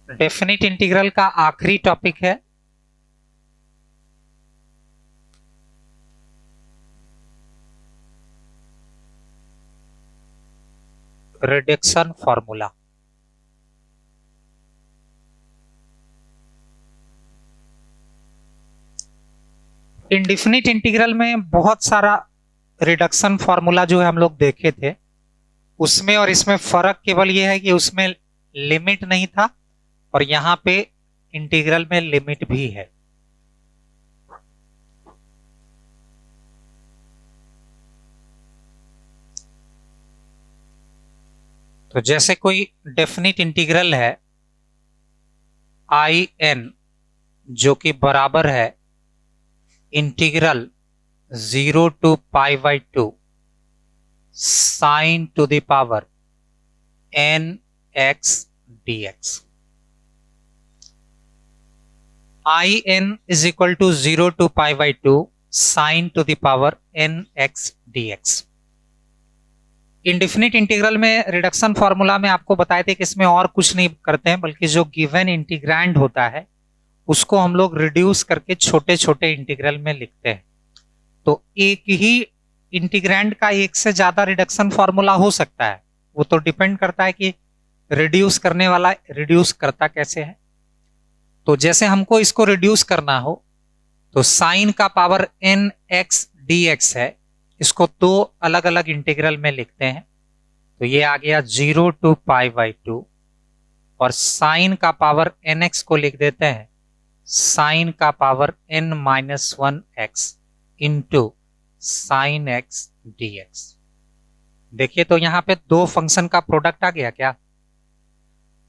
Definite integral का आखिरी topic है रिडक्शन फॉर्मूला। इंडेफिनिट इंटीग्रल में बहुत सारा रिडक्शन फॉर्मूला जो है हम लोग देखे थे, उसमें और इसमें फर्क केवल यह है कि उसमें लिमिट नहीं था और यहां पे इंटीग्रल में लिमिट भी है। तो जैसे कोई डेफिनिट इंटीग्रल है आई एन जो कि बराबर है integral 0 to π/2 sine to the power n x dx। I N is equal to 0 to π/2 sine to the power n x dx। Indefinite integral में रिडक्शन फॉर्मूला में आपको बताए थे कि इसमें और कुछ नहीं करते हैं, बल्कि जो गिवन इंटीग्रैंड होता है उसको हम लोग रिड्यूस करके छोटे छोटे इंटीग्रल में लिखते हैं। तो एक ही इंटीग्रैंड का एक से ज्यादा रिडक्शन फॉर्मूला हो सकता है, वो तो डिपेंड करता है कि रिड्यूस करने वाला रिड्यूस करता कैसे है। तो जैसे हमको इसको रिड्यूस करना हो तो साइन का पावर n x dx है, इसको दो अलग अलग इंटीग्रल में लिखते हैं। तो ये आ गया 0 to π/2 और साइन का पावर nx को लिख देते हैं साइन का power n-1x into sine x dx। देखिए तो यहां पे दो फंक्शन का प्रोडक्ट आ गया क्या।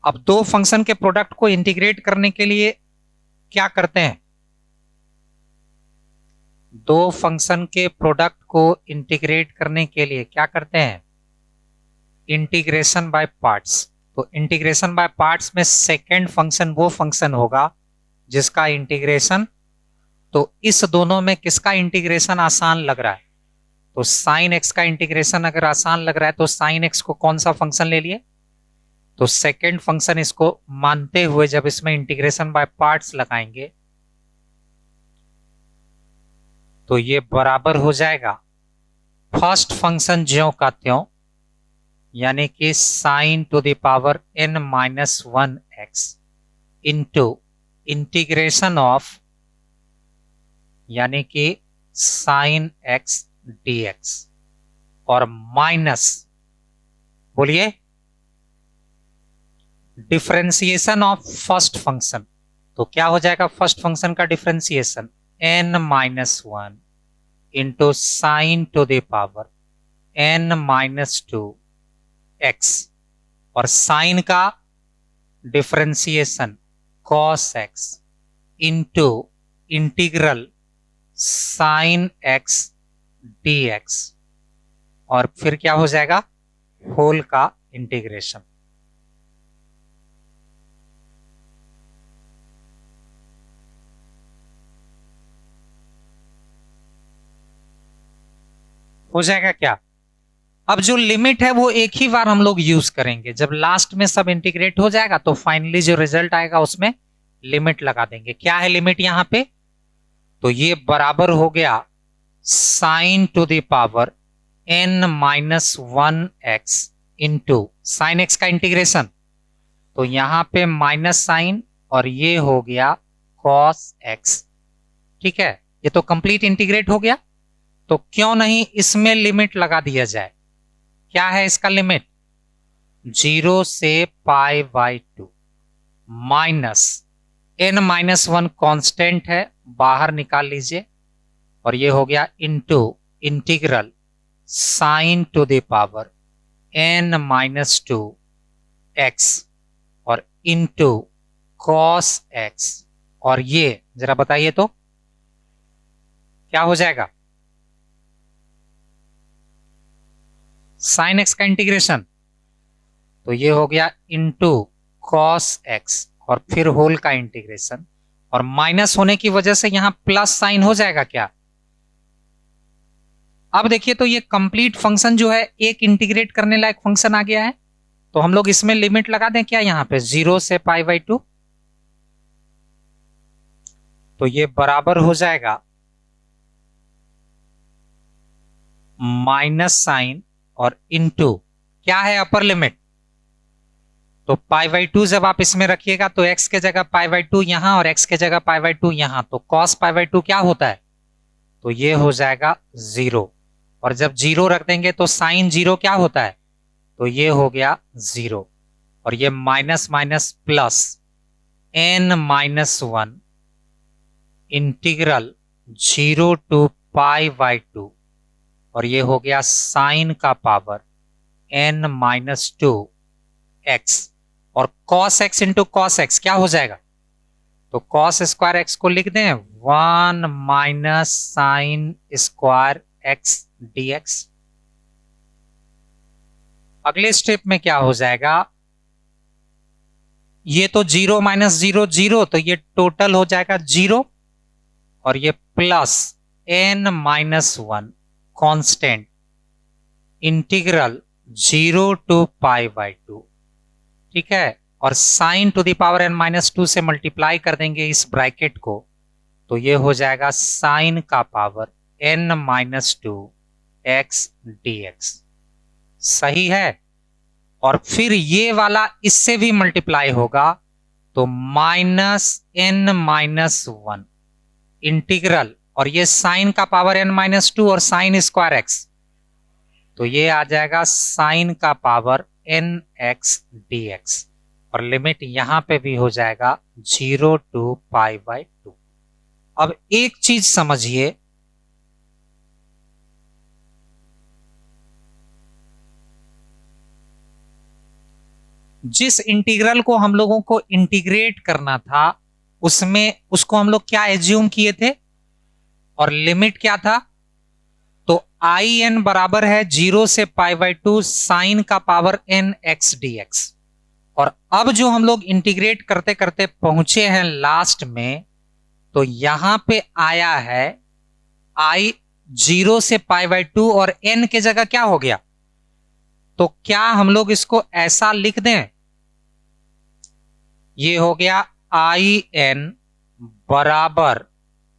अब दो फंक्शन के प्रोडक्ट को इंटीग्रेट करने के लिए क्या करते हैं, दो फंक्शन के प्रोडक्ट को इंटीग्रेट करने के लिए क्या करते हैं, इंटीग्रेशन बाय पार्ट्स। तो इंटीग्रेशन बाय पार्ट्स में सेकेंड फंक्शन वो फंक्शन होगा जिसका इंटीग्रेशन, तो इस दोनों में किसका इंटीग्रेशन आसान लग रहा है, तो साइन एक्स का इंटीग्रेशन अगर आसान लग रहा है तो साइन एक्स को कौन सा फंक्शन ले लिए, तो सेकेंड फंक्शन इसको मानते हुए जब इसमें इंटीग्रेशन बाय पार्ट्स लगाएंगे तो ये बराबर हो जाएगा फर्स्ट फंक्शन ज्यों का त्यों, यानी कि sine to the power n-1x into integration of यानी कि साइन x dx और माइनस बोलिए डिफरेंशिएशन ऑफ फर्स्ट फंक्शन। तो क्या हो जाएगा फर्स्ट फंक्शन का differentiation n-1 into sine to the power n-2x और साइन का differentiation cos x into integral sine x dx और फिर क्या हो जाएगा होल का इंटीग्रेशन। हो जाएगा क्या। अब जो लिमिट है वो एक ही बार हम लोग यूज करेंगे, जब लास्ट में सब इंटीग्रेट हो जाएगा तो फाइनली जो रिजल्ट आएगा उसमें लिमिट लगा देंगे। क्या है लिमिट यहां पे, तो ये बराबर हो गया sign to the power n-1x into sine x का इंटीग्रेशन, तो यहां पे माइनस साइन और ये हो गया cos x। ठीक है, ये तो कंप्लीट इंटीग्रेट हो गया, तो क्यों नहीं इसमें लिमिट लगा दिया जाए। क्या है इसका लिमिट, 0 से π/2 माइनस n-1 कांस्टेंट है, बाहर निकाल लीजिए और ये हो गया into integral sign to the power n-2x और इंटू cos x और ये जरा बताइए तो क्या हो जाएगा, साइन एक्स का इंटीग्रेशन, तो ये हो गया इंटू cos x और फिर होल का इंटीग्रेशन और माइनस होने की वजह से यहां प्लस साइन हो जाएगा क्या। अब देखिए तो ये कंप्लीट फंक्शन जो है एक इंटीग्रेट करने लायक फंक्शन आ गया है, तो हम लोग इसमें लिमिट लगा दें क्या, यहां पे 0 से π/2 तो ये बराबर हो जाएगा माइनस साइन और इनटू क्या है अपर लिमिट, तो π/2 जब आप इसमें रखिएगा तो x के जगह π/2 यहां और x के जगह π/2 यहां, तो cos π/2 क्या होता है, तो ये हो जाएगा 0। और जब 0 रख देंगे तो साइन 0 क्या होता है, तो ये हो गया 0। और ये minus minus plus n-1 integral 0 to π/2 और ये हो गया साइन का पावर n-2 x और cos x into cos x क्या हो जाएगा, तो कॉस स्क्वायर एक्स को लिख दें 1 minus sine square x dx। अगले स्टेप में क्या हो जाएगा, ये तो 0 माइनस 0 0, तो ये टोटल हो जाएगा 0 और ये plus n-1 constant integral 0 to π/2, ठीक है। और sign to the power n-2 से मल्टीप्लाई कर देंगे इस ब्रैकेट को, तो ये हो जाएगा साइन का पावर n-2 x dx, सही है। और फिर ये वाला इससे भी मल्टीप्लाई होगा, तो -n-1 इंटीग्रल और ये साइन का पावर n-2 और साइन स्क्वायर एक्स, तो ये आ जाएगा साइन का पावर nx dx और लिमिट यहां पे भी हो जाएगा 0 टू π/2। अब एक चीज समझिए, जिस इंटीग्रल को हम लोगों को इंटीग्रेट करना था उसमें उसको हम लोग क्या एज्यूम किए थे और लिमिट क्या था, तो आई एन बराबर है 0 से π/2 साइन का पावर n x dx। और अब जो हम लोग इंटीग्रेट करते करते पहुंचे हैं लास्ट में, तो यहां पे आया है i 0 से π/2 और n के जगह क्या हो गया, तो क्या हम लोग इसको ऐसा लिख दें, ये हो गया आई एन बराबर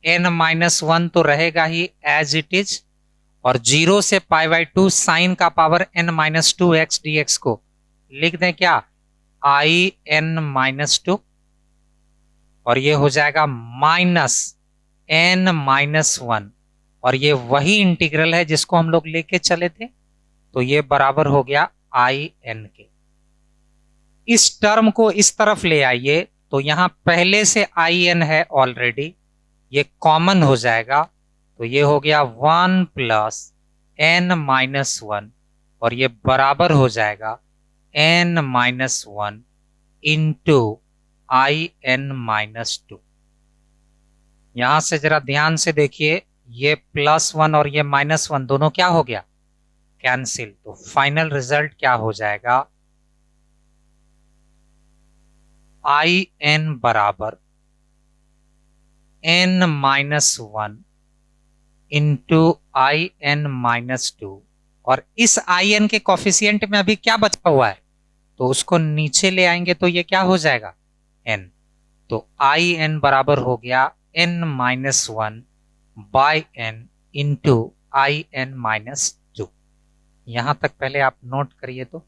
n-1 तो रहेगा ही एज इट इज और 0 से π/2 साइन का पावर n-2 x dx को लिख दें क्या, आई n-2 और ये हो जाएगा -n-1 और ये वही इंटीग्रल है जिसको हम लोग लेके चले थे, तो ये बराबर हो गया आई एन के। इस टर्म को इस तरफ ले आइए, तो यहां पहले से आई एन है ऑलरेडी, ये कॉमन हो जाएगा, तो ये हो गया 1 प्लस n-1 और ये बराबर हो जाएगा n-1 इंटू आई n-2। यहां से जरा ध्यान से देखिए, ये +1 और ये -1 दोनों क्या हो गया, कैंसिल। तो फाइनल रिजल्ट क्या हो जाएगा, आई एन बराबर n-1 इंटू आई n-2 और इस आई एन के कॉफिशिएंट में अभी क्या बचा हुआ है, तो उसको नीचे ले आएंगे तो ये क्या हो जाएगा n, तो आई एन बराबर हो गया n-1 by n into I n-2। यहां तक पहले आप नोट करिए तो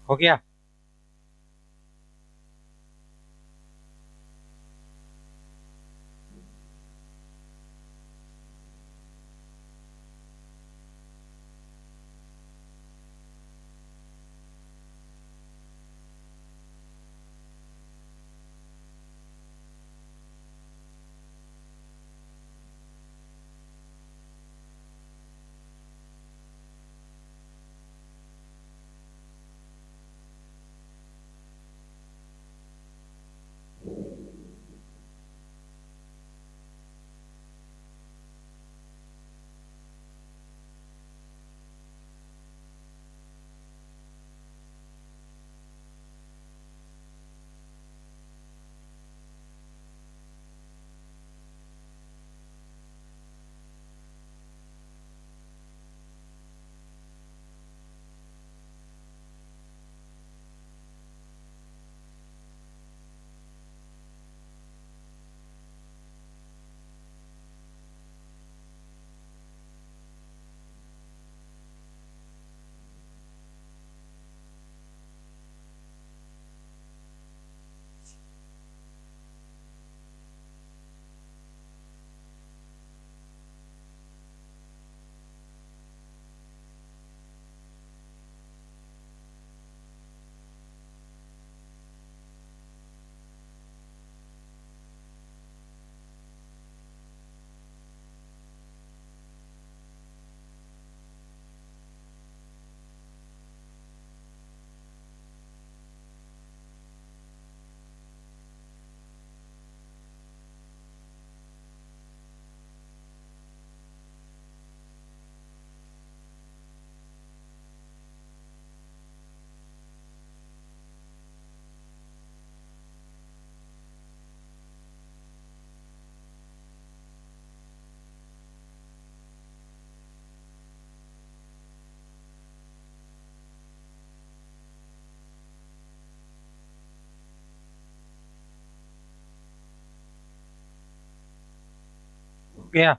हो गया। हो गया।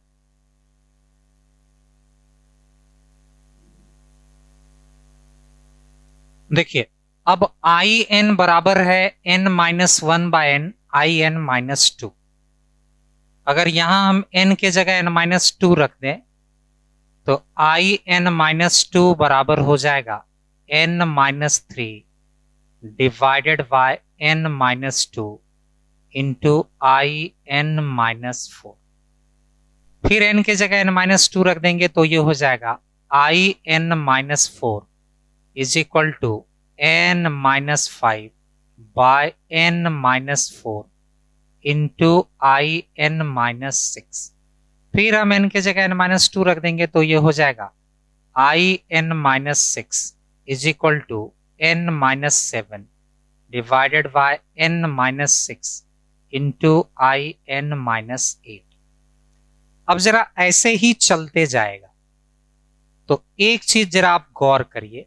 देखिए, अब आई एन बराबर है n-1/n in-2। अगर यहां हम n के जगह n-2 रख दें तो in-2 बराबर हो जाएगा n-3 divided by n-2 into in-4। फिर n के जगह n-2 रख देंगे तो ये हो जाएगा in-4 is equal to n-5 by n-4 into in-6। फिर हम n के जगह n-2 रख देंगे तो ये हो जाएगा in-6 is equal to n-7 divided by n-6 into in-8। अब जरा ऐसे ही चलते जाएगा तो एक चीज जरा आप गौर करिए,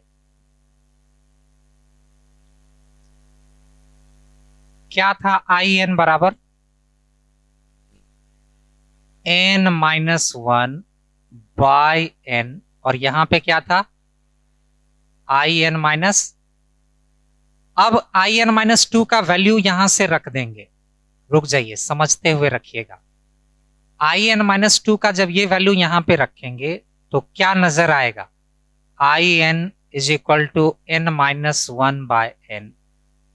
क्या था in बराबर n-1 बाय n, और यहां पे क्या था in माइनस। अब in-2 का वैल्यू यहां से रख देंगे, रुक जाइए समझते हुए रखिएगा। in-2 का जब ये वैल्यू यहां पे रखेंगे तो क्या नजर आएगा, in is equal to n-1 by n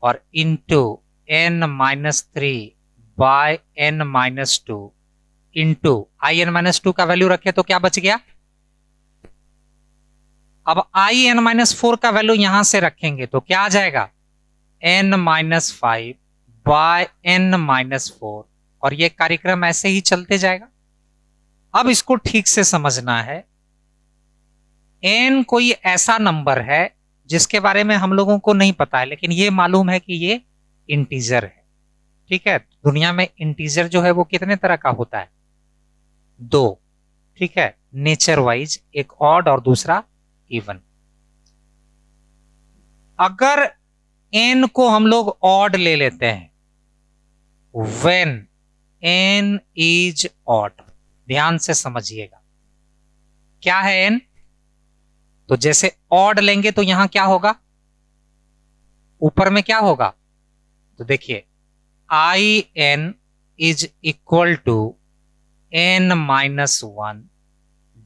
और into n-3 by n-2 into in-2 का वैल्यू रखे तो क्या बच गया। अब in-4 का वैल्यू यहां से रखेंगे तो क्या आ जाएगा n-5 बाय n-4, और ये कार्यक्रम ऐसे ही चलते जाएगा। अब इसको ठीक से समझना है, n कोई ऐसा नंबर है जिसके बारे में हम लोगों को नहीं पता है, लेकिन ये मालूम है कि ये इंटीजर है। ठीक है, दुनिया में इंटीजर जो है वो कितने तरह का होता है, दो। ठीक है, नेचर वाइज, एक ऑड और दूसरा इवन। अगर n को हम लोग ऑड ले लेते हैं, when n is odd, ध्यान से समझिएगा क्या है n, तो जैसे ऑड लेंगे तो यहां क्या होगा ऊपर में क्या होगा, तो देखिए I N is equal to n minus one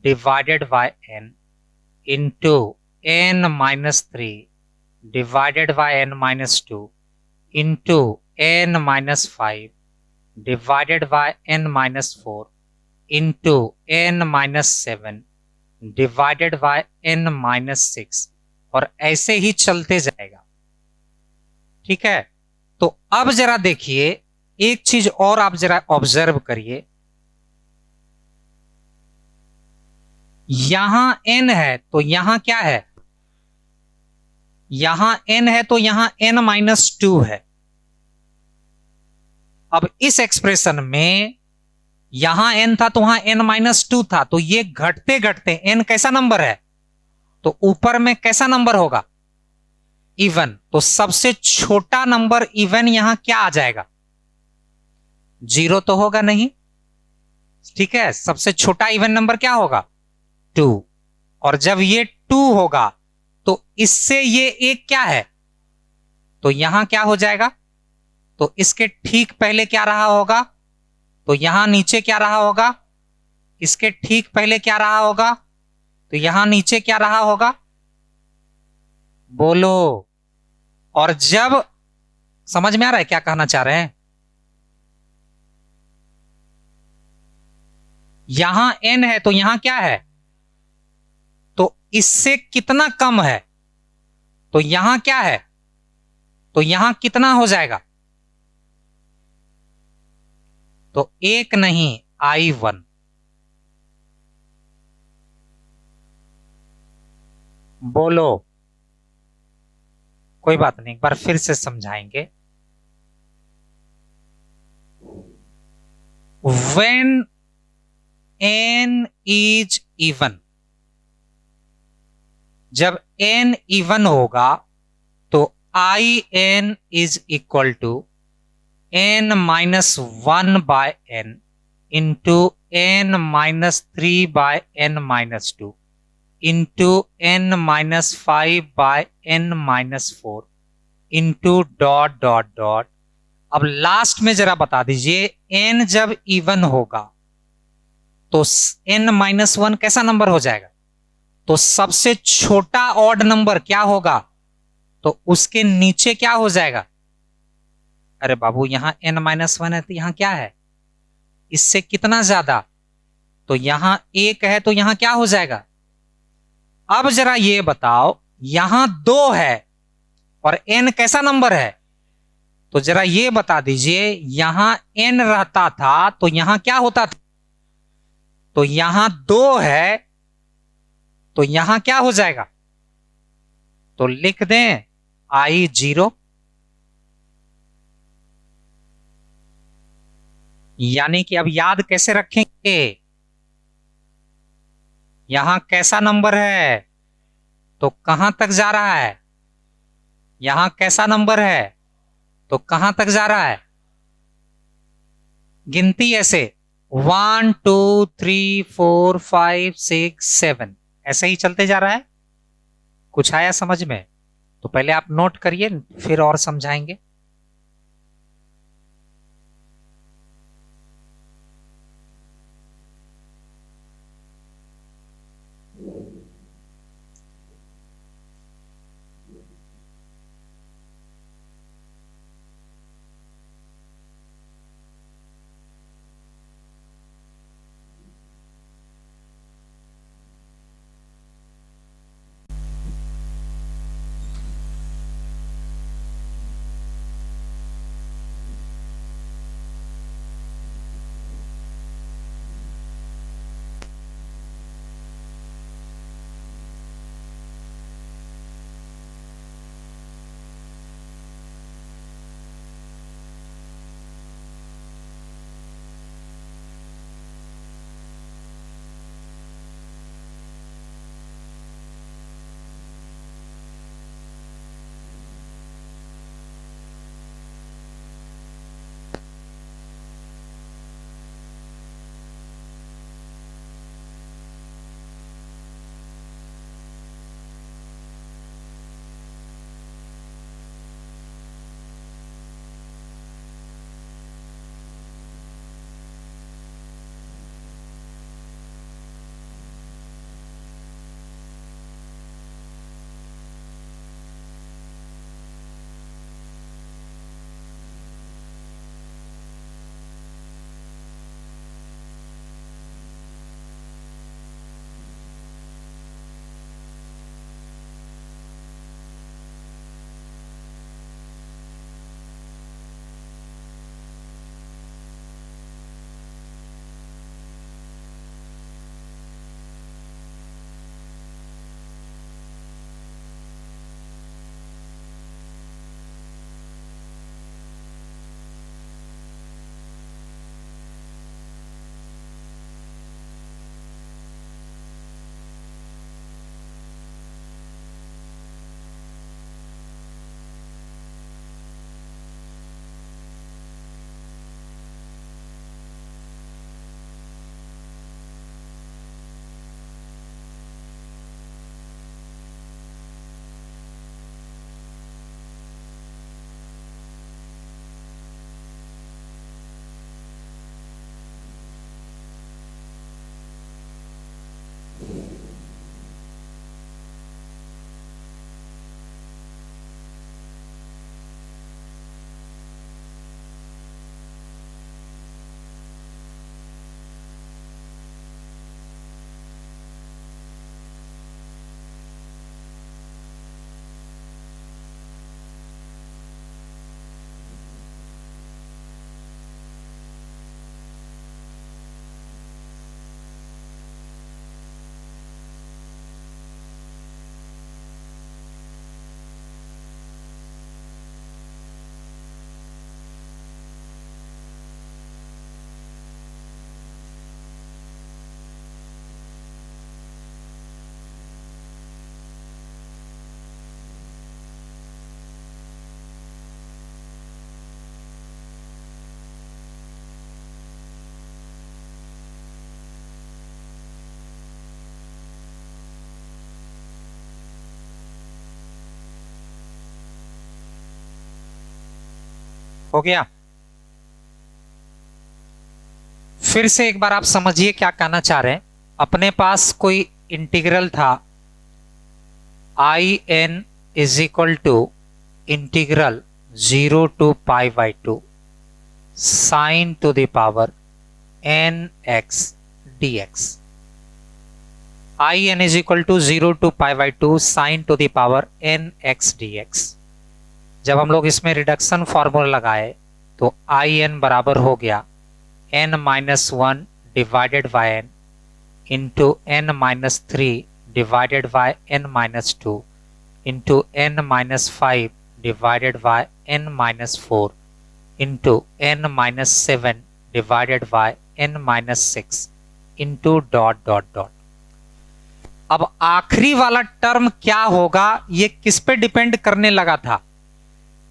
divided by n into n minus three divided by n minus two into n minus five divided by n minus four into n minus seven divided by n minus six, और ऐसे ही चलते जाएगा। ठीक है, तो अब जरा देखिए एक चीज और आप जरा ऑब्जर्व करिए, यहां n है तो यहां क्या है, यहां n है तो यहां n माइनस टू है। अब इस एक्सप्रेशन में यहां n था तो वहां n माइनस टू था, तो ये घटते घटते n कैसा नंबर है, तो ऊपर में कैसा नंबर होगा, इवन। तो सबसे छोटा नंबर इवन यहां क्या आ जाएगा, जीरो तो होगा नहीं। ठीक है, सबसे छोटा इवन नंबर क्या होगा, टू। और जब ये टू होगा तो इससे ये एक क्या है, तो यहां क्या हो जाएगा, तो इसके ठीक पहले क्या रहा होगा, तो यहां नीचे क्या रहा होगा, इसके ठीक पहले क्या रहा होगा, तो यहां नीचे क्या रहा होगा, बोलो। और जब समझ में आ रहा है क्या कहना चाह रहे हैं, यहां n है तो यहां क्या है, तो इससे कितना कम है, तो यहां क्या है, तो यहां कितना हो जाएगा, तो एक नहीं i1। बोलो, कोई बात नहीं, एक बार फिर से समझाएंगे। when n is even, जब n इवन होगा तो I N is equal to n minus one by n into n minus three by n minus two into n minus five by n minus four into dot dot dot. अब last में जरा बता दीजिए n जब even होगा तो n minus one कैसा number हो जाएगा, तो सबसे छोटा ऑड नंबर क्या होगा, तो उसके नीचे क्या हो जाएगा, अरे बाबू यहां n माइनस वन है तो यहां क्या है, इससे कितना ज्यादा, तो यहां एक है तो यहां क्या हो जाएगा। अब जरा ये बताओ यहां दो है और n कैसा नंबर है, तो जरा ये बता दीजिए यहां n रहता था तो यहां क्या होता था, तो यहां दो है तो यहां क्या हो जाएगा, तो लिख दें आई जीरो। यानी कि अब याद कैसे रखेंगे, यहां कैसा नंबर है तो कहां तक जा रहा है, यहां कैसा नंबर है तो कहां तक जा रहा है, गिनती ऐसे 1 2 3 4 5 6 7 ऐसे ही चलते जा रहा है। कुछ आया समझ में, तो पहले आप नोट करिए फिर और समझाएंगे। हो गया। फिर से एक बार आप समझिए क्या कहना चाह रहे हैं। अपने पास कोई इंटीग्रल था I N is equal to integral 0 to π/2 sine to the power N x D x. I N is equal to 0 to π/2 sine to the power N x D x. जब हम लोग इसमें रिडक्शन फॉर्मूला लगाए तो I N बराबर हो गया n-1 divided by n into n-3 divided by n-2 into n-5 divided by n-4 into n-7 divided by n-6 into dot dot dot. अब आखिरी वाला टर्म क्या होगा ये किस पे डिपेंड करने लगा था?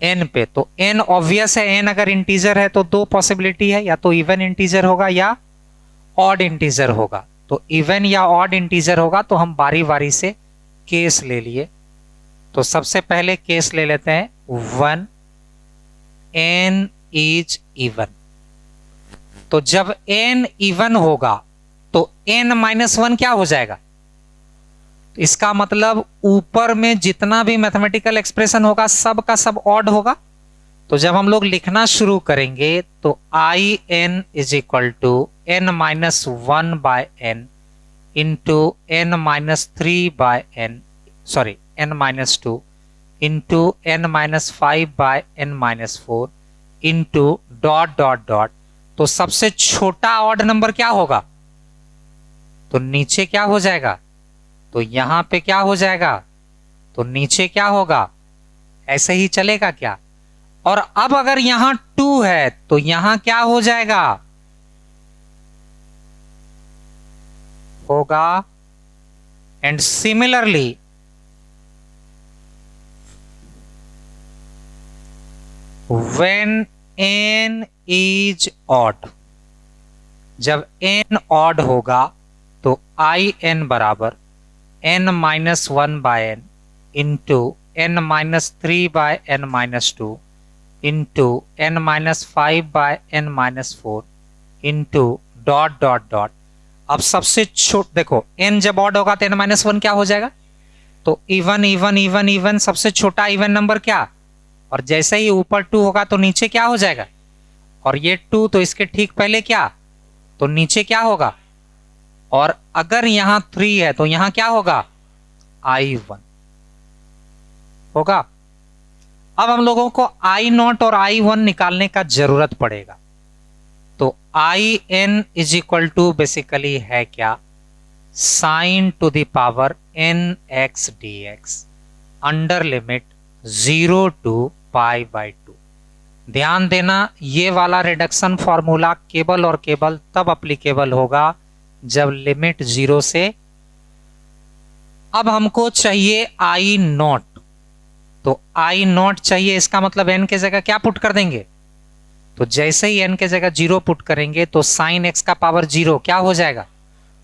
n पे। तो n ऑब्वियस है, n अगर इंटीजर है तो दो पॉसिबिलिटी है, या तो इवन इंटीजर होगा या ऑड इंटीजर होगा। तो इवन या ऑड इंटीजर होगा तो हम बारी बारी से केस ले लिए। तो सबसे पहले केस ले लेते हैं 1 n इज इवन। तो जब n इवन होगा तो n-1 क्या हो जाएगा? इसका मतलब ऊपर में जितना भी मैथमेटिकल एक्सप्रेशन होगा सब का सब ऑड होगा। तो जब हम लोग लिखना शुरू करेंगे तो I N is equal to n-1 by n into n-3 by n, sorry n-2 into n-5 by n-4 into dot dot dot. तो सबसे छोटा ऑड नंबर क्या होगा? तो नीचे क्या हो जाएगा? तो यहां पे क्या हो जाएगा? तो नीचे क्या होगा? ऐसे ही चलेगा क्या? और अब अगर यहां 2 है तो यहां क्या हो जाएगा? होगा। And similarly when n is odd, जब n ऑड होगा तो आई एन बराबर n-1 by n into n-3 by n-2 into n-5 by n-4 into dot dot dot. अब सबसे देखो n जब ऑड होगा तो n-1 क्या हो जाएगा? तो इवन इवन इवन इवन, सबसे छोटा इवन नंबर क्या? और जैसे ही ऊपर 2 होगा तो नीचे क्या हो जाएगा? और ये 2 तो इसके ठीक पहले क्या? तो नीचे क्या होगा? और अगर यहां 3 है तो यहां क्या होगा? I1 होगा। अब हम लोगों को I0 और I1 निकालने का जरूरत पड़ेगा। तो IN is equal to basically है क्या? Sine to the power nx dx under limit 0 to π/2। ध्यान देना ये वाला रिडक्शन फॉर्मूला केवल और केवल तब अप्लीकेबल होगा जब लिमिट 0 से। अब हमको चाहिए I0, तो I0 चाहिए, इसका मतलब n के जगह क्या पुट कर देंगे? तो जैसे ही n के जगह 0 पुट करेंगे तो साइन x का पावर 0 क्या हो जाएगा?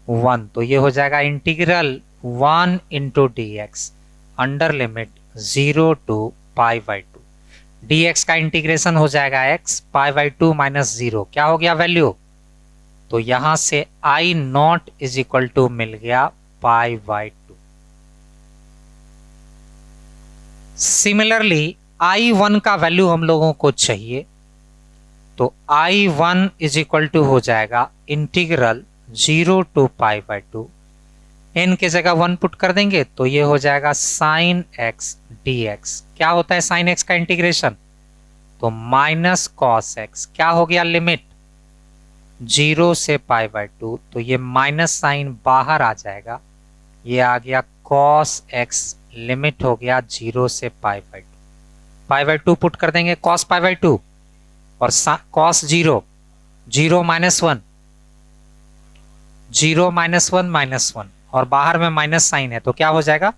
1। तो ये हो जाएगा integral 1 into dx under limit 0 to π/2। dx का इंटीग्रेशन हो जाएगा x, π/2 माइनस 0 क्या हो गया वैल्यू? तो यहां से I0 इज इक्वल टू मिल गया π/2। सिमिलरली I1 का वैल्यू हम लोगों को चाहिए, तो I1 इज इक्वल टू हो जाएगा इंटीग्रल 0 to π/2। n की जगह 1 पुट कर देंगे तो ये हो जाएगा sin x dx। क्या होता है sin x का इंटीग्रेशन? तो माइनस कॉस एक्स, क्या हो गया लिमिट 0 से π/2, तो ये माइनस साइन बाहर आ जाएगा, ये आ गया कॉस एक्स, लिमिट हो गया 0 से π/2। π/2 पुट कर देंगे कॉस π/2 और कॉस 0, 0 माइनस 1, 0 माइनस 1 माइनस 1, और बाहर में माइनस साइन है तो क्या हो जाएगा?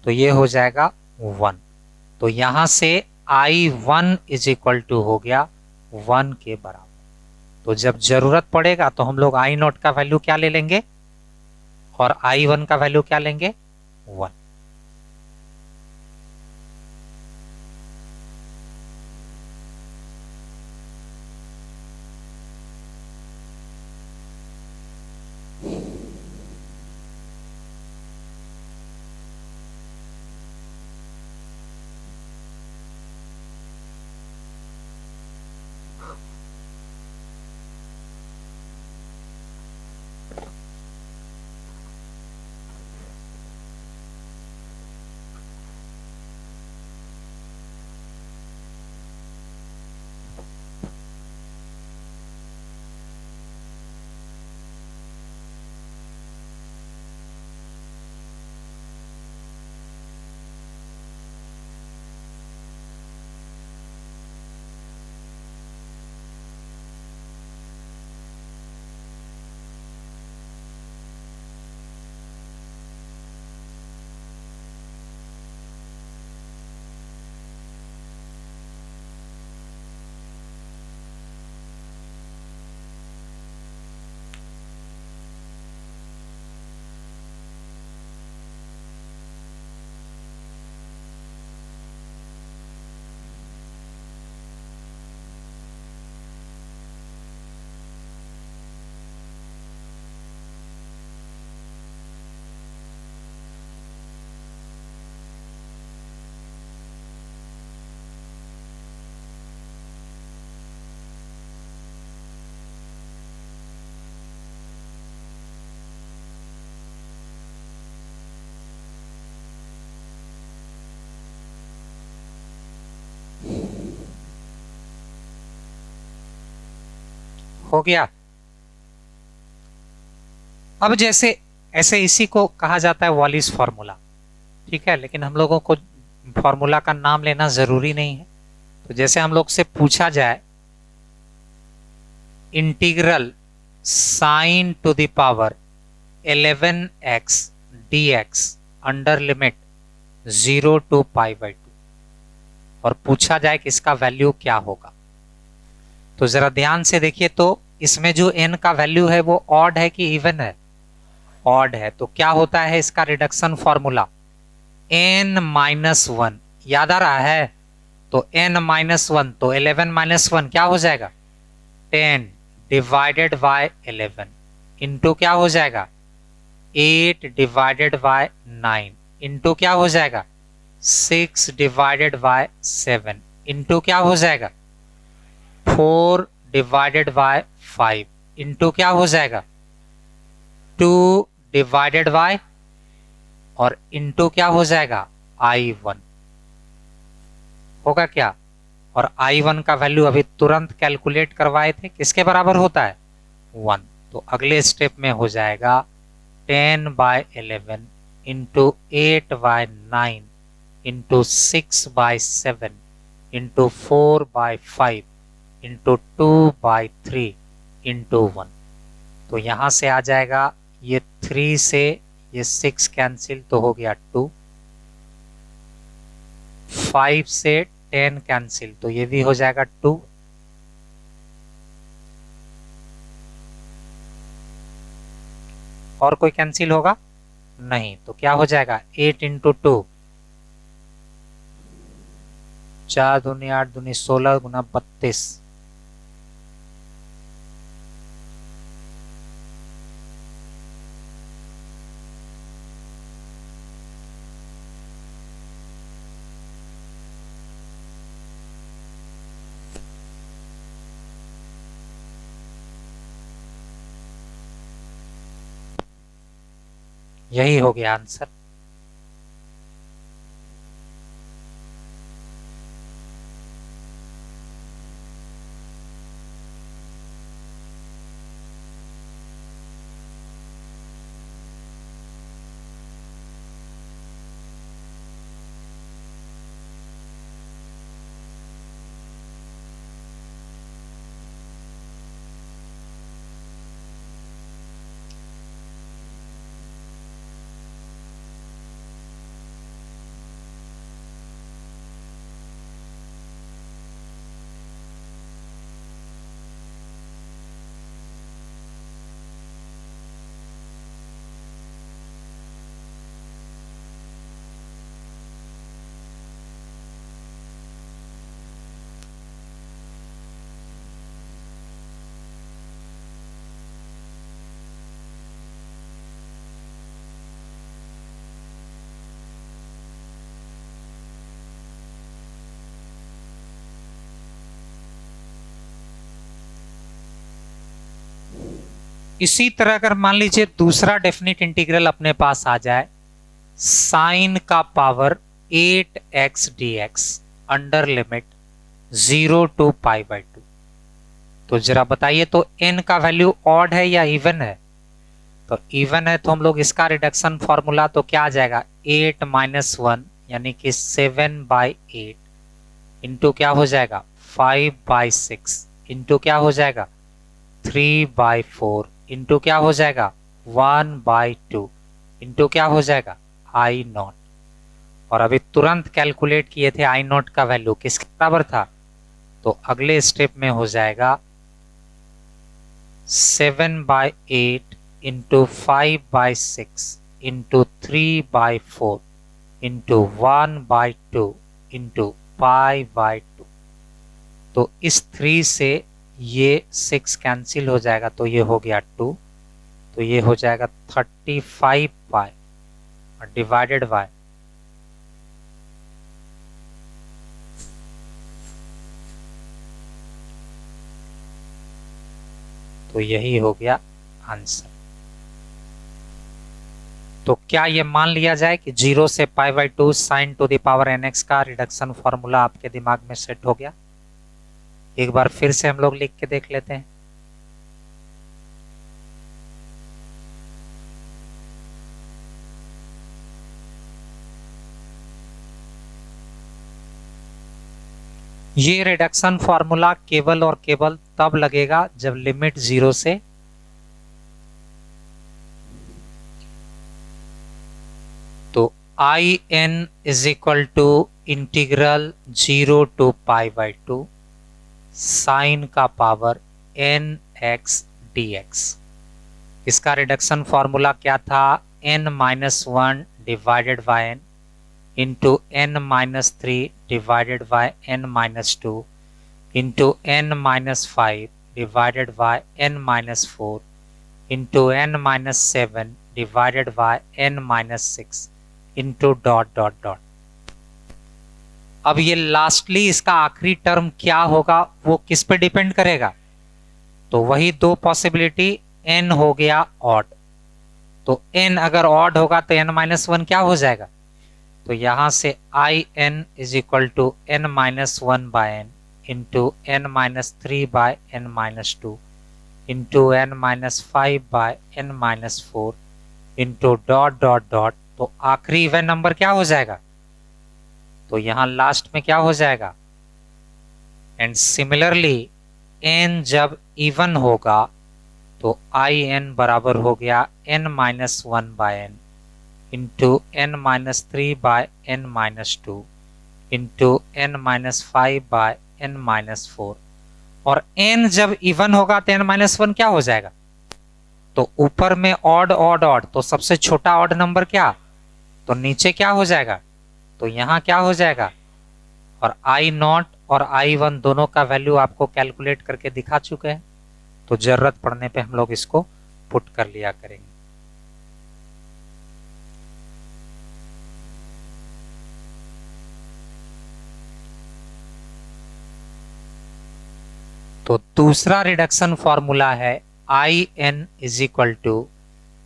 तो ये हो जाएगा 1। तो यहां से I1 इज इक्वल टू हो गया 1 के बराबर। तो जब जरूरत पड़ेगा तो हम लोग I0 का वैल्यू क्या ले लेंगे और I1 का वैल्यू क्या लेंगे? 1। हो गया। अब जैसे ऐसे इसी को कहा जाता है वॉलिस फॉर्मूला, ठीक है, लेकिन हम लोगों को फॉर्मूला का नाम लेना जरूरी नहीं है। तो जैसे हम लोग से पूछा जाए integral sign to the power 11x dx under limit 0 to π/2, और पूछा जाए कि इसका वैल्यू क्या होगा, तो जरा ध्यान से देखिए। तो इसमें जो n का वैल्यू है वो ऑड है कि इवन है? ऑड है। तो क्या होता है इसका रिडक्शन फॉर्मूला? n-1, याद आ रहा है? तो n-1, तो 11 - 1 क्या हो जाएगा? 10 डिवाइडेड बाय 11 इंटू क्या हो जाएगा? 8 डिवाइडेड बाय 9 इंटू क्या हो जाएगा? 6 डिवाइडेड बाय 7 इंटू क्या हो जाएगा? 4 डिवाइडेड बाय 5 इंटू क्या हो जाएगा? 2 डिवाइडेड बाय, और इंटू क्या हो जाएगा? I1 होगा क्या? और I1 का वैल्यू अभी तुरंत कैलकुलेट करवाए थे, किसके बराबर होता है? 1। तो अगले स्टेप में हो जाएगा 10/11 into 8/9 into 6/7 into 4/5 into 2/3 into 1। तो यहां से आ जाएगा, ये 3 से ये 6 कैंसिल तो हो गया 2, 5 से 10 कैंसिल तो ये भी हो जाएगा 2, और कोई कैंसिल होगा नहीं, तो क्या हो जाएगा? 8 इंटू 2, 4 दूनी 8 दूनी 16 गुना 32, यही हो गया आंसर। इसी तरह अगर मान लीजिए दूसरा डेफिनेट इंटीग्रल अपने पास आ जाए, साइन का power 8x dx under limit 0 to π/2, तो जरा बताइए तो n का वैल्यू ऑड है या इवन है? तो इवन है तो हम लोग इसका रिडक्शन फॉर्मूला तो क्या आ जाएगा, 8 - 1 यानी कि 7/8 इंटू क्या हो जाएगा 5/6 इंटू क्या हो जाएगा 3/4 इंटू क्या हो जाएगा 1/2 इंटू क्या हो जाएगा I0। और अभी तुरंत कैलकुलेट किए थे I0 का वैल्यू किसके बराबर था, तो अगले स्टेप में हो जाएगा 7/8 इंटू 5/6 इंटू 3/4 इंटू 1/2 इंटू 5/2। तो इस 3 से ये 6 कैंसिल हो जाएगा तो ये हो गया 2, तो ये हो जाएगा 35 पाई और डिवाइडेड बाय तो यही हो गया आंसर। तो क्या ये मान लिया जाए कि 0 से π/2 sin to the power nx का रिडक्शन फॉर्मूला आपके दिमाग में सेट हो गया? एक बार फिर से हम लोग लिख के देख लेते हैं। ये रिडक्शन फॉर्मूला केवल और केवल तब लगेगा जब लिमिट 0 से तो in is equal to integral 0 to π/2 sine का पावर nx dx। इसका रिडक्शन फॉर्मूला क्या था, n-1 divided by n into n-3 divided by n-2 into n-5 divided by n-4 into n-7 divided by n-6 into dot dot dot. अब ये lastly इसका आखिरी term क्या होगा वो किस पे डिपेंड करेगा, तो वही दो पॉसिबिलिटी, n हो गया ऑड, तो n अगर ऑड होगा तो n-1 क्या हो जाएगा, तो यहां से in is equal to n-1/n into n-3/n-2 into n-5/n-4 into dot dot dot. तो आखिरी इवन नंबर क्या हो जाएगा, तो यहां लास्ट में क्या हो जाएगा, एंड सिमिलरली n जब इवन होगा तो in बराबर हो गया n-1/n into n-3/n-2 into n-5/n-4। और n जब इवन होगा तो n-1 क्या हो जाएगा, तो ऊपर में ऑड ऑड ऑड, तो सबसे छोटा ऑड नंबर क्या, तो नीचे क्या हो जाएगा, तो यहां क्या हो जाएगा, और I0 और I1 दोनों का वैल्यू आपको कैलकुलेट करके दिखा चुके हैं, तो जरूरत पड़ने पे हम लोग इसको पुट कर लिया करेंगे। तो दूसरा रिडक्शन फॉर्मूला है in इज इक्वल टू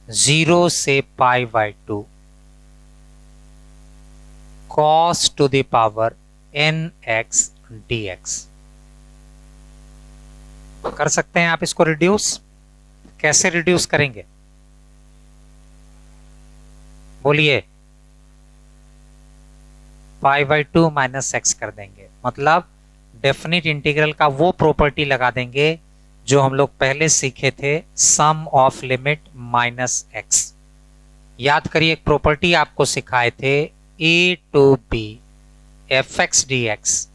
0 से pi by 2 cos to the power nx dx। कर सकते हैं आप इसको रिड्यूस? कैसे रिड्यूस करेंगे बोलिए? पाई बाई 2 माइनस एक्स कर देंगे, मतलब डेफिनिट इंटीग्रल का वो प्रॉपर्टी लगा देंगे जो हम लोग पहले सीखे थे, sum of limit minus x. याद करिए, एक प्रॉपर्टी आपको सिखाए थे, a to b f x D x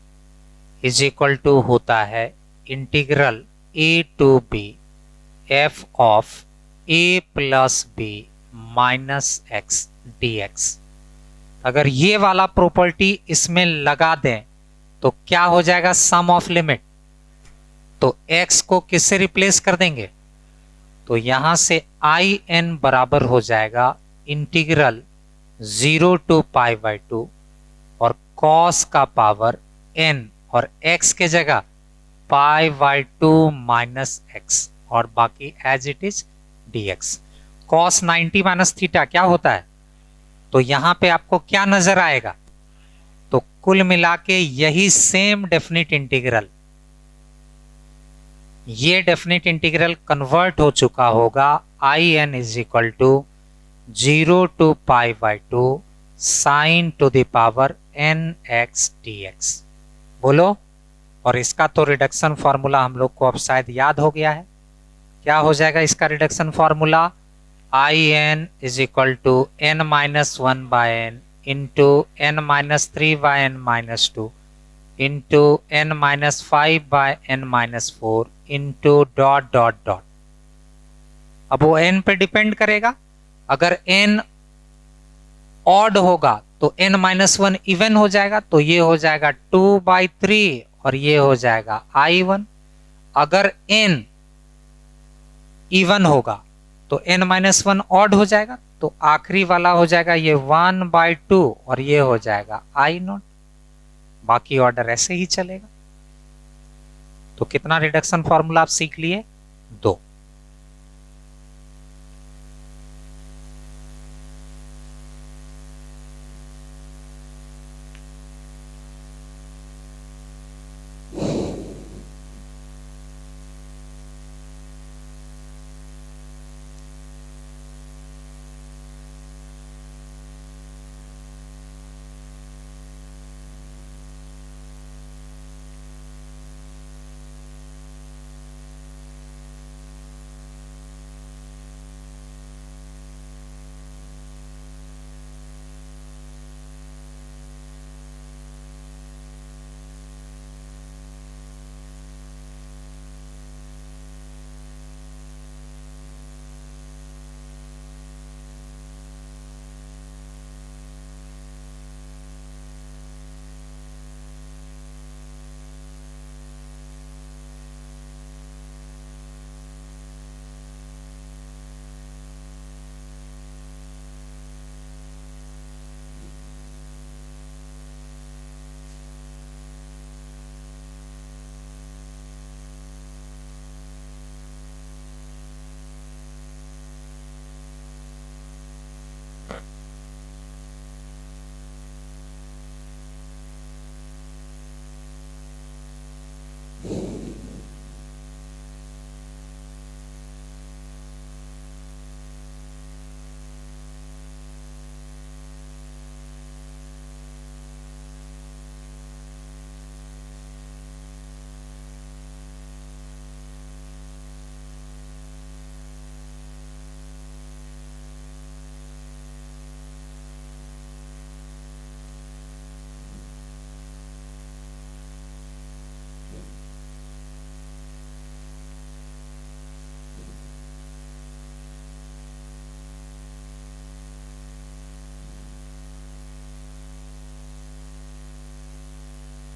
is equal to होता है integral a to b f of a plus b minus x D x. अगर ये वाला प्रॉपर्टी इसमें लगा दें तो क्या हो जाएगा? सम ऑफ लिमिट। तो x को किससे रिप्लेस कर देंगे? तो यहां से आई एन बराबर हो जाएगा इंटीग्रल 0 टू पाई बाई 2 और cos का पावर n और x के जगह पाई बाई 2 माइनस एक्स और बाकी as it is dx। cos 90 minus theta क्या होता है? तो यहां पे आपको क्या नजर आएगा? तो कुल मिला के यही सेम डेफिनिट इंटीग्रल, ये डेफिनिट इंटीग्रल कन्वर्ट हो चुका होगा I N is equal to 0 to pi by 2 sine to the power N x D X. बोलो। और इसका तो रिडक्शन फॉर्मूला हम लोग को अब शायद याद हो गया है। क्या हो जाएगा इसका reduction formula? I N is equal to N minus 1 by N into N minus 3 by N minus 2 into N minus 5 by N minus 4 into dot dot dot. अब वो n पे डिपेंड करेगा। अगर n ऑड होगा तो n minus 1 even हो जाएगा, तो ये हो जाएगा 2 बाई 3 और ये हो जाएगा i1। अगर n इवन होगा तो n माइनस 1 ऑड हो जाएगा, तो आखिरी वाला हो जाएगा ये 1 बाई 2 और ये हो जाएगा i0। बाकी ऑर्डर ऐसे ही चलेगा। तो कितना रिडक्शन फॉर्मूला आप सीख लिए? 2।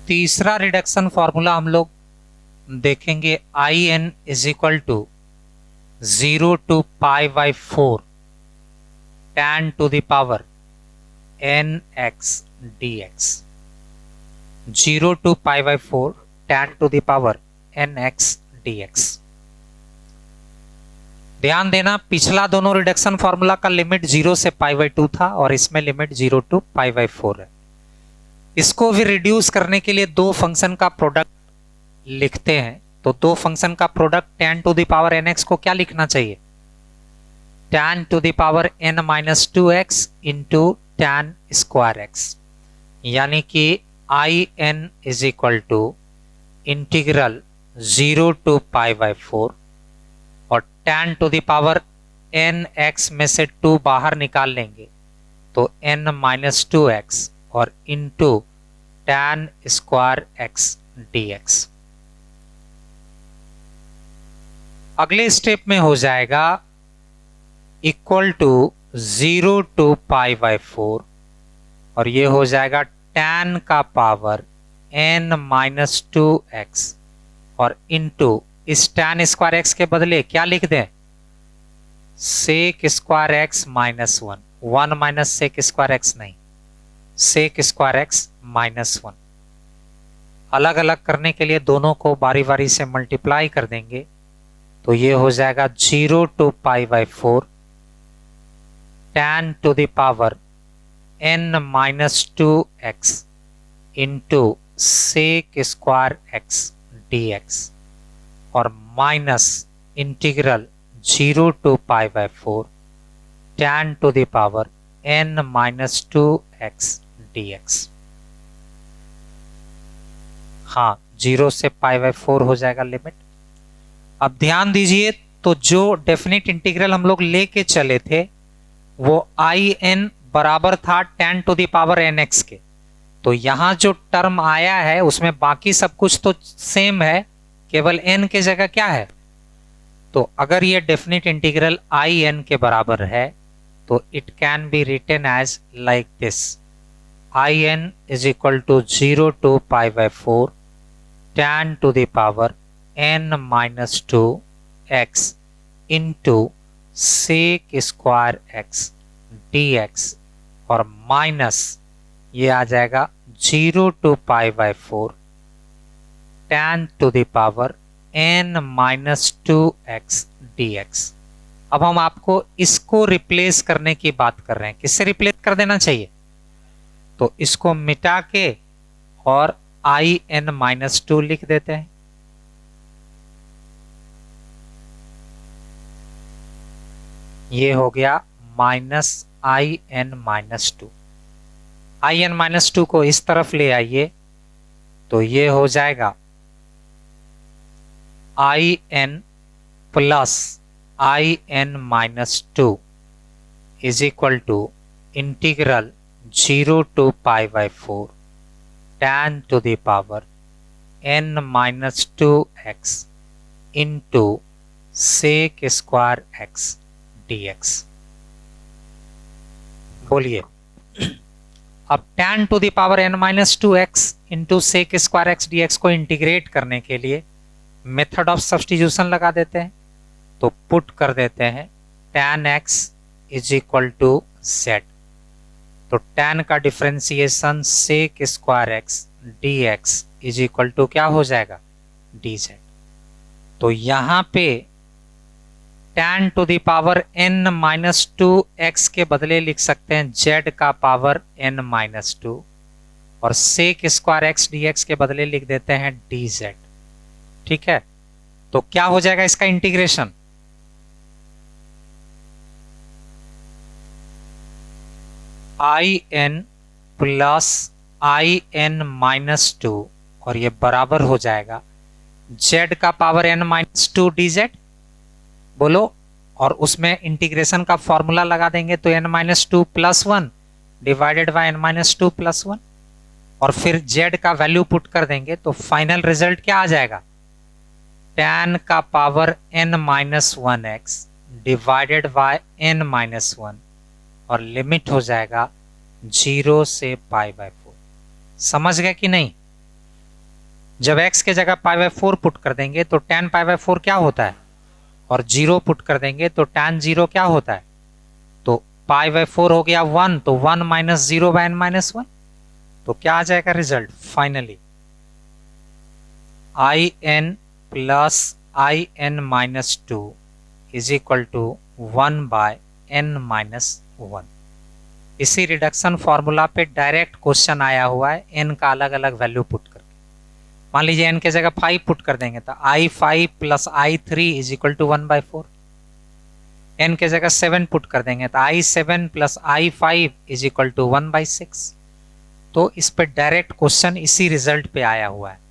तीसरा रिडक्शन फॉर्मूला हम लोग देखेंगे, I N is equal to 0 to pi by 4 tan to the power N x D X. 0 to pi by 4 tan to the power N x D X. ध्यान देना, पिछला दोनों रिडक्शन फॉर्मूला का limit 0 से π/2 था और इसमें लिमिट 0 to π/4 है। इसको भी रिड्यूस करने के लिए दो फंक्शन का प्रोडक्ट लिखते हैं। तो दो फंक्शन का product tan to the power nx को क्या लिखना चाहिए? tan to the power n-2x into tan square x, यानी कि in is equal to integral 0 to π/4 और tan to the power nx में से 2 बाहर निकाल लेंगे तो n-2x और into tan square x dx। अगले स्टेप में हो जाएगा इक्वल टू 0 to π/4 और ये हो जाएगा tan का पावर n-2x और इंटू इस tan स्क्वायर x के बदले क्या लिख दें? sec square x -1, 1 minus sec square x नहीं, sec स्क्वायर x -1। अलग अलग करने के लिए दोनों को बारी बारी से मल्टीप्लाई कर देंगे तो ये हो जाएगा 0 to π/4 tan to the power n-2x into sec square x dx और minus integral 0 to π/4 tan to the power n-2x dx। हाँ, 0 से π/4 हो जाएगा लिमिट। अब ध्यान दीजिए, तो जो डेफिनेट इंटीग्रल हम लोग लेके चले थे वो in बराबर था tan to the power nx के। तो यहां जो टर्म आया है उसमें बाकी सब कुछ तो सेम है, केवल n के जगह क्या है? तो अगर ये डेफिनेट इंटीग्रल in के बराबर है तो it can be written as like this, in is equal to 0 to π/4 tan to the power n-2x into sec square x dx और माइनस ये आ जाएगा 0 to π/4 tan to the power n-2x dx। अब हम आपको इसको रिप्लेस करने की बात कर रहे हैं। किससे रिप्लेस कर देना चाहिए? तो इसको मिटा के और in-2 लिख देते हैं। ये हो गया माइनस in-2। in-2 को इस तरफ ले आइए तो ये हो जाएगा in plus in-2 is equal to integral 0 to π/4 tan to the power n-2x into sec square x dx। बोलिए, अब tan to the power n-2x into sec square x dx को इंटीग्रेट करने के लिए मेथड ऑफ सब्स्टिट्यूशन लगा देते हैं। तो पुट कर देते हैं tan x is equal to z। तो tan का differentiation sec square x dx is equal to क्या हो जाएगा? dz। तो यहां पे tan to the power n-2x के बदले लिख सकते हैं z का पावर n-2 और sec स्क्वायर x dx के बदले लिख देते हैं dz। ठीक है, तो क्या हो जाएगा इसका इंटीग्रेशन? in प्लस in-2 और ये बराबर हो जाएगा z का पावर n-2 dz। बोलो, और उसमें इंटीग्रेशन का फॉर्मूला लगा देंगे तो n-2 + 1 डिवाइडेड बाय n-2 + 1 और फिर z का वैल्यू पुट कर देंगे तो फाइनल रिजल्ट क्या आ जाएगा? tan का power n-1x divided by n-1 और लिमिट हो जाएगा 0 से π/4। समझ गए कि नहीं? जब x के जगह π/4 पुट कर देंगे तो tan π/4 क्या होता है और 0 पुट कर देंगे तो tan 0 क्या होता है? तो π/4 हो गया 1, तो 1 - 0/n-1 तो क्या आ जाएगा result? Finally in plus in-2 is equal to 1/n-1। इसी रिडक्शन फॉर्मूला पे डायरेक्ट क्वेश्चन आया हुआ है n का अलग अलग वैल्यू पुट करके। मान लीजिए n के जगह 5 पुट कर देंगे तो i5 plus i3 is equal to 1/4। n के जगह 7 पुट कर देंगे तो i7 plus i5 is equal to 1/6। तो इस पे डायरेक्ट क्वेश्चन इसी रिजल्ट पे आया हुआ है।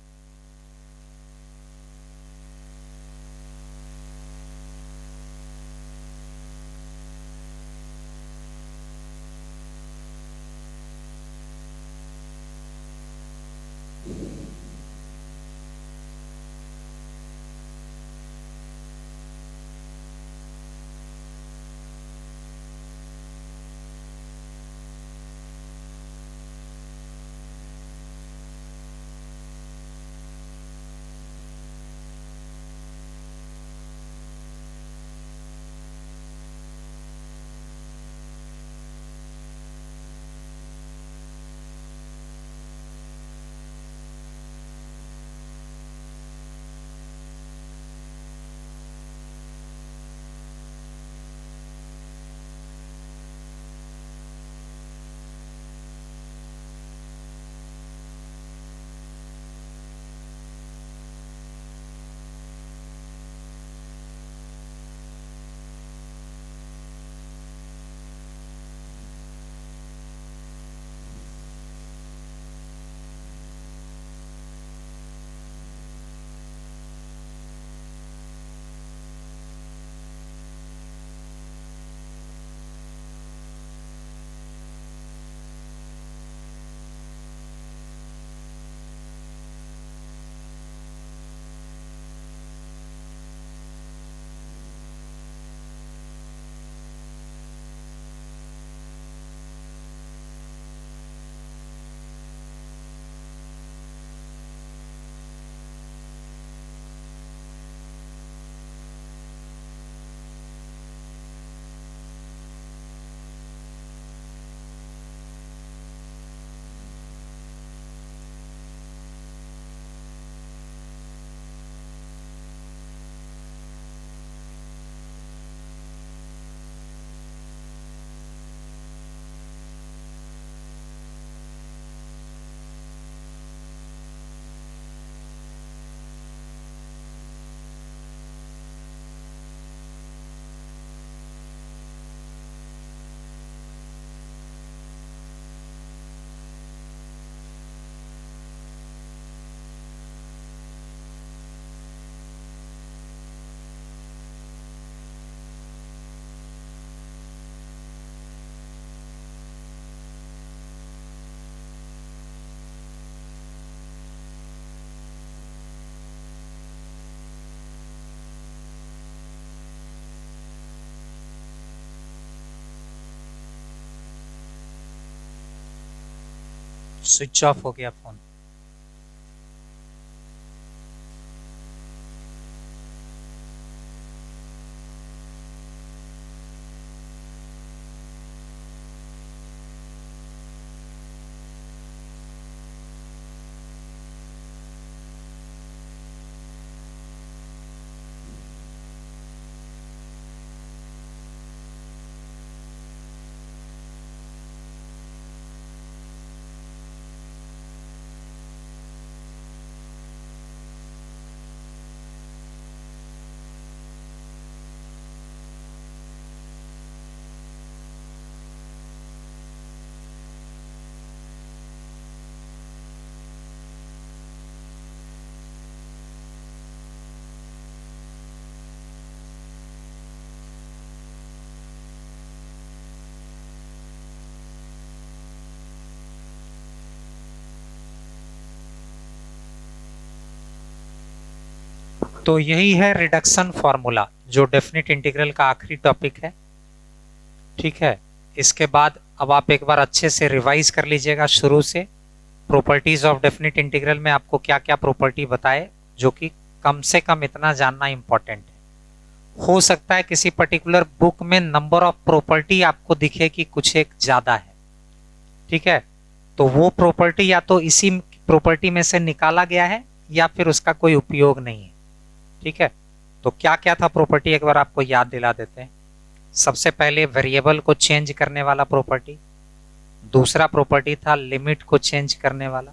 स्विच ऑफ हो गया फोन। तो यही है रिडक्शन फॉर्मूला जो डेफिनेट इंटीग्रल का आखिरी टॉपिक है। ठीक है, इसके बाद अब आप एक बार अच्छे से रिवाइज कर लीजिएगा शुरू से। प्रॉपर्टीज ऑफ डेफिनेट इंटीग्रल में आपको क्या क्या प्रॉपर्टी बताए, जो कि कम से कम इतना जानना इंपॉर्टेंट है। हो सकता है किसी पर्टिकुलर बुक में नंबर ऑफ प्रॉपर्टी आपको दिखे कि कुछ एक ज्यादा है। ठीक है, तो वो प्रॉपर्टी या तो इसी प्रॉपर्टी में से निकाला गया है या फिर उसका कोई उपयोग नहीं है। ठीक है, तो तो क्या क्या था प्रॉपर्टी, एक बार आपको याद दिला देते हैं। सबसे पहले वेरिएबल को चेंज करने वाला प्रॉपर्टी, दूसरा प्रॉपर्टी था लिमिट को चेंज करने वाला,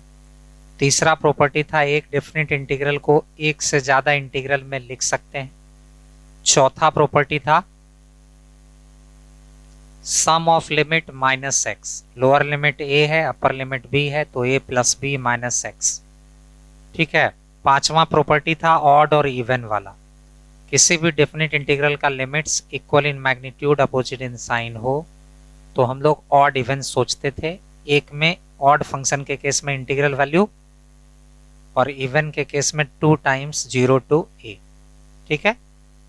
तीसरा प्रॉपर्टी था एक डेफिनेट इंटीग्रल को एक से ज्यादा इंटीग्रल में लिख सकते हैं, चौथा प्रॉपर्टी था sum of limit minus x, lower limit a है अपर लिमिट बी है तो a plus b minus x. ठीक है, पांचवा प्रॉपर्टी था ऑड और इवन वाला, किसी भी डेफिनेट इंटीग्रल का limits equal in magnitude opposite in sign हो तो हम लोग ऑड इवन सोचते थे। एक में ऑड फंक्शन के केस में इंटीग्रल वैल्यू और इवन के केस में 2 टाइम्स 0 टू a। ठीक है,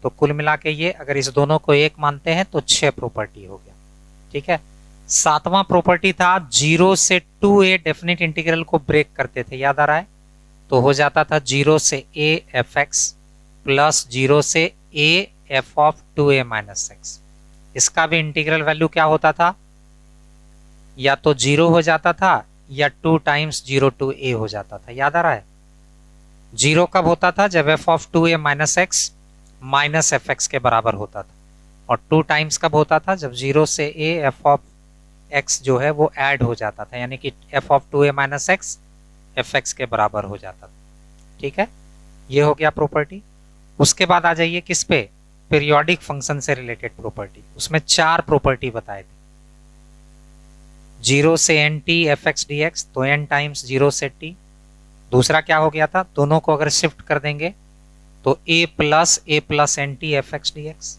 तो कुल मिला के ये अगर इस दोनों को एक मानते हैं तो 6 प्रॉपर्टी हो गया। ठीक है, सातवां प्रॉपर्टी था 0 से 2a डेफिनेट इंटीग्रल को ब्रेक करते थे, याद आ रहा है, तो हो जाता था 0 से a fx प्लस 0 से a f of 2a minus x. इसका भी इंटीग्रल वैल्यू क्या होता था, या तो 0 हो जाता था या 2 टाइम्स 0 टू a हो जाता था, याद आ रहा है। 0 कब होता था, जब f of 2a minus x minus F x के बराबर होता था, और 2 टाइम्स कब होता था, जब 0 से a f ऑफ x जो है वो ऐड हो जाता था, यानी कि f of 2a minus x F x के बराबर हो जाता था। ठीक है, ये हो गया प्रॉपर्टी। उसके बाद आ जाइए किस पे, पीरियोडिक फंक्शन से रिलेटेड प्रॉपर्टी। उसमें 4 प्रॉपर्टी बताए थे, 0 से N T F x D X तो n टाइम्स 0 से t। दूसरा क्या हो गया था, दोनों को अगर शिफ्ट कर देंगे तो a plus N T F x D X.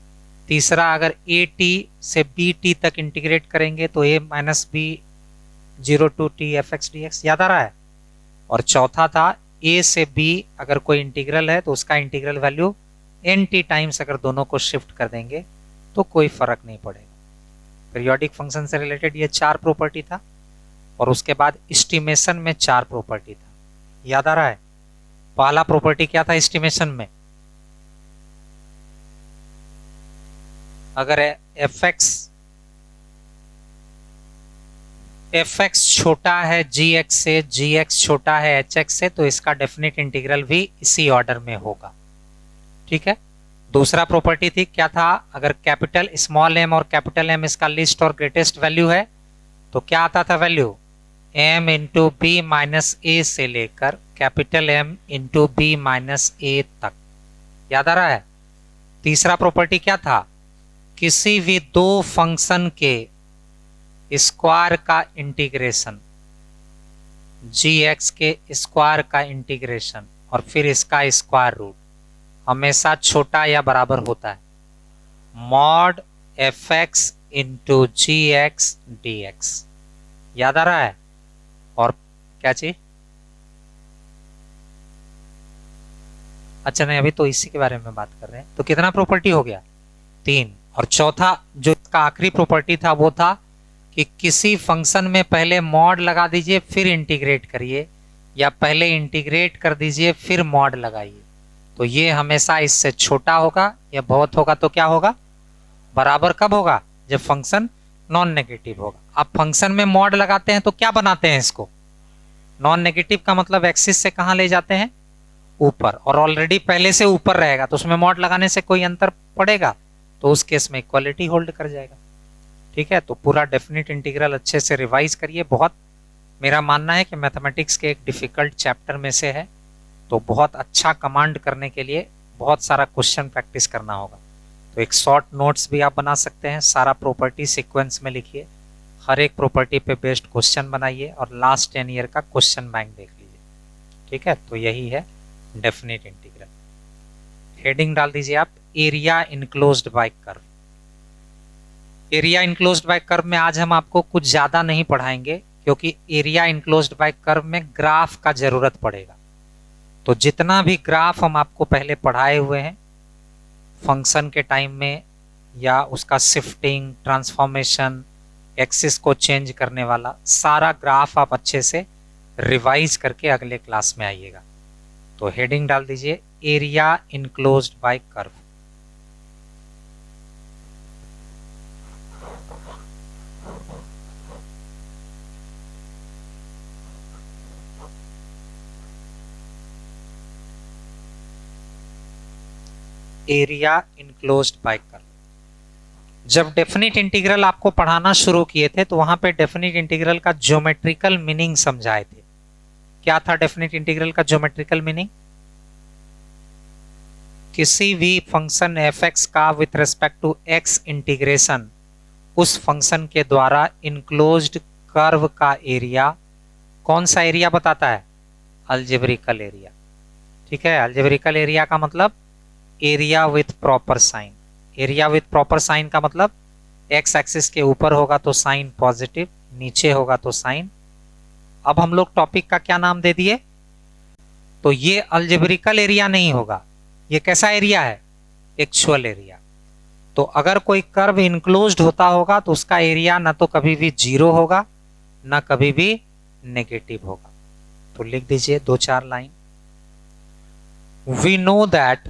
तीसरा अगर ए टी से बी टी तक इंटीग्रेट करेंगे तो a minus B 0 to T F x D X, याद आ रहा है। और चौथा था a से b अगर कोई इंटीग्रल है तो उसका integral value N T times अगर दोनों को शिफ्ट कर देंगे तो कोई फर्क नहीं पड़ेगा। पीरियोडिक फंक्शन से रिलेटेड ये 4 प्रॉपर्टी था। और उसके बाद एस्टिमेशन में 4 प्रॉपर्टी था, याद आ रहा है। पहला प्रॉपर्टी क्या था एस्टिमेशन में, अगर एफ एक्स छोटा है जी एक्स से, जी एक्स छोटा है एच एक्स से, तो इसका डेफिनेट इंटीग्रल भी इसी ऑर्डर में होगा। ठीक है, दूसरा प्रॉपर्टी थी क्या था, अगर कैपिटल स्मॉल एम और कैपिटल एम इसका लिस्ट और ग्रेटेस्ट वैल्यू है तो क्या आता था value, m into b minus a से लेकर capital m into b minus a तक, याद आ रहा है। तीसरा प्रॉपर्टी क्या था, किसी भी दो फंक्शन के स्क्वायर का इंटीग्रेशन, जी एक्स के स्क्वायर का इंटीग्रेशन और फिर इसका स्क्वायर रूट हमेशा छोटा या बराबर होता है मॉड एफ एक्स इंटू जी एक्स डी एक्स, याद आ रहा है। और क्या चीज, अच्छा नहीं अभी तो इसी के बारे में बात कर रहे हैं। तो कितना प्रॉपर्टी हो गया, 3। और चौथा जो इसका आखिरी प्रॉपर्टी था वो था कि किसी फंक्शन में पहले मॉड लगा दीजिए फिर इंटीग्रेट करिए, या पहले इंटीग्रेट कर दीजिए फिर मॉड लगाइए, तो ये हमेशा इससे छोटा होगा या बहुत होगा तो क्या होगा, बराबर कब होगा, जब फंक्शन नॉन नेगेटिव होगा। आप फंक्शन में मॉड लगाते हैं तो क्या बनाते हैं इसको, नॉन नेगेटिव का मतलब एक्सिस से कहां ले जाते हैं, ऊपर, और ऑलरेडी पहले से ऊपर रहेगा तो उसमें मॉड लगाने से कोई अंतर पड़ेगा, तो उस केस में इक्वालिटी होल्ड कर जाएगा। ठीक है, तो पूरा डेफिनेट इंटीग्रल अच्छे से रिवाइज करिए। बहुत मेरा मानना है कि मैथमेटिक्स के एक डिफिकल्ट चैप्टर में से है, तो बहुत अच्छा कमांड करने के लिए बहुत सारा क्वेश्चन प्रैक्टिस करना होगा। तो एक शॉर्ट नोट्स भी आप बना सकते हैं, सारा प्रॉपर्टी सीक्वेंस में लिखिए, हर एक प्रॉपर्टी पे बेस्ड क्वेश्चन बनाइए और लास्ट 10 ईयर का क्वेश्चन बैंक देख लीजिए। ठीक है, तो यही है डेफिनेट इंटीग्रल। हेडिंग डाल दीजिए आप, area enclosed by curve. Area enclosed by curve में आज हम आपको कुछ ज्यादा नहीं पढ़ाएंगे, क्योंकि एरिया इनक्लोज्ड बाय कर्व में ग्राफ का जरूरत पड़ेगा। तो जितना भी ग्राफ हम आपको पहले पढ़ाए हुए हैं फंक्शन के टाइम में, या उसका शिफ्टिंग, ट्रांसफॉर्मेशन, एक्सिस को चेंज करने वाला सारा ग्राफ आप अच्छे से रिवाइज करके अगले क्लास में आइएगा। तो हेडिंग डाल दीजिए, area enclosed by curve. Area enclosed by curve. जब डेफिनिट इंटीग्रल आपको पढ़ाना शुरू किए थे तो वहां पे डेफिनिट इंटीग्रल का ज्योमेट्रिकल मीनिंग समझाए थे। क्या था डेफिनिट इंटीग्रल का ज्योमेट्रिकल मीनिंग? किसी भी फंक्शन f(x) का with respect to x integration उस फंक्शन के द्वारा इनक्लोज्ड कर्व का एरिया, कौन सा एरिया बताता है? Algebraic area. ठीक है, अलजेब्रिकल एरिया का मतलब area with proper sign. Area with proper sign का मतलब x एक्सिस के ऊपर होगा तो साइन पॉजिटिव, नीचे होगा तो साइन। अब हम लोग टॉपिक का क्या नाम दे दिए? तो ये अलजेब्रिकल एरिया नहीं होगा, ये कैसा एरिया है? Actual area. तो अगर कोई कर्व इनक्लोज्ड होता होगा तो उसका एरिया ना तो कभी भी 0 होगा ना कभी भी नेगेटिव होगा। तो लिख दीजिए 2-4 लाइन। We know that